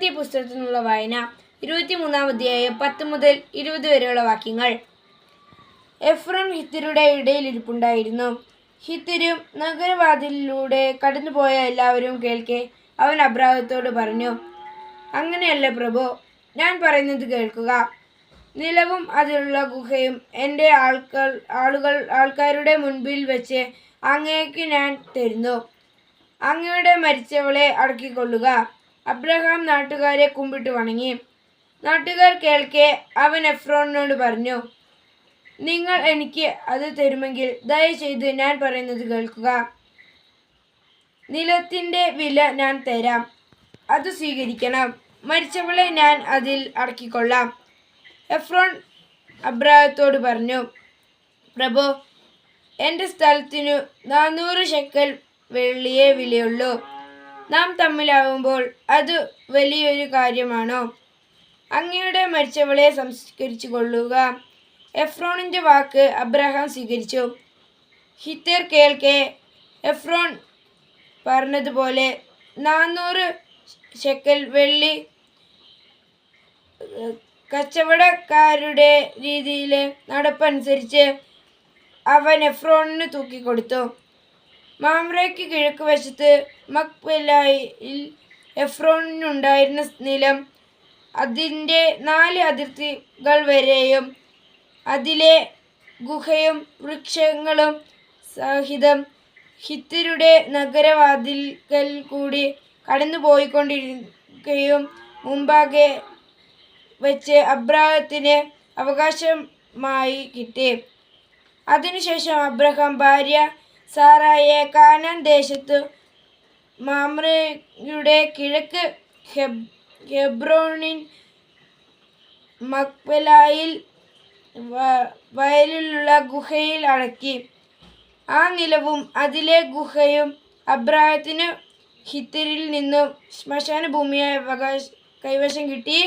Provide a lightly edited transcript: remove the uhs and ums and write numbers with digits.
ഉൽപ്പത്തി പുസ്തകത്തിൽ നിന്നുള്ള വായന 23-ാം അധ്യായം 10 മുതൽ 20 വരെയുള്ള വാക്യങ്ങൾ. എഫ്രോൻ ഹിത്യരുടെ ഇടയിലിരിപ്പുണ്ടായിരുന്നു. ഹിത്യരും നഗരവാതിലിലൂടെ കടന്നുപോയ എല്ലാവരും കേൾക്കെ അവൻ അബ്രാഹത്തോട് പറഞ്ഞു, അങ്ങനെയല്ല പ്രഭു, ഞാൻ പറയുന്നത് കേൾക്കുക. നിലവും അതിലുള്ള ഗുഹയും എൻ്റെ ആൾക്കാരുടെ മുൻപിൽ വെച്ച് അങ്ങേക്ക് ഞാൻ തരുന്നു. അങ്ങയുടെ മരിച്ചവളെ അടക്കിക്കൊള്ളുക. അബ്രഹാം നാട്ടുകാരെ കുമ്പിട്ട് വണങ്ങി. നാട്ടുകാർ കേൾക്കെ അവൻ എഫ്രോനോട് പറഞ്ഞു, നിങ്ങൾ എനിക്ക് അത് തരുമെങ്കിൽ ദയചെയ്ത് ഞാൻ പറയുന്നത് കേൾക്കുക. നിലത്തിൻ്റെ വില ഞാൻ തരാം, അത് സ്വീകരിക്കണം. മരിച്ചവളെ ഞാൻ അതിൽ അടക്കിക്കൊള്ളാം. എഫ്രോൻ അബ്രാഹത്തോട് പറഞ്ഞു, പ്രഭു, എൻ്റെ സ്ഥലത്തിനു 400 ശെക്കൽ വെള്ളിയേ വിലയുള്ളൂ. നാം തമ്മിലാവുമ്പോൾ അത് വലിയൊരു കാര്യമാണോ? അങ്ങയുടെ മരിച്ചവളെ സംസ്കരിച്ചു കൊള്ളുക. എഫ്രോണിൻ്റെ വാക്ക് അബ്രഹാം സ്വീകരിച്ചു. ഹിത്യർ കേൾക്കെ എഫ്രോൻ പറഞ്ഞതുപോലെ 400 ശെക്കൽ വെള്ളി കച്ചവടക്കാരുടെ രീതിയിലെ നടപ്പനുസരിച്ച് അവൻ എഫ്രോണിന് തൂക്കിക്കൊടുത്തു. മാമ്രയ്ക്ക് കിഴക്ക് വശത്ത് മക്പെലായിൽ എഫ്രോണിനുണ്ടായിരുന്ന നിലം അതിൻ്റെ 4 അതിർത്തികൾ വരെയും അതിലെ ഗുഹയും വൃക്ഷങ്ങളും സഹിതം ഹിത്യരുടെ നഗരവാതിൽക്കൽ കൂടി കടന്നുപോയിക്കൊണ്ടിരിക്കുകയും മുമ്പാകെ വെച്ച് അബ്രാഹത്തിന് അവകാശമായി കിട്ടി. അതിനുശേഷം അബ്രഹാം ഭാര്യ സാറായെ കാനാൻ ദേശത്തു മാമ്രയുടെ കിഴക്ക് ഹെബ്രോനിൽ മക്പെലായിൽ വയലിലുള്ള ഗുഹയിൽ അടക്കി. ആ നിലവും അതിലെ ഗുഹയും അബ്രാഹത്തിന് ഹിത്യരിൽ നിന്നും ശ്മശാന ഭൂമിയായി കൈവശം കിട്ടി.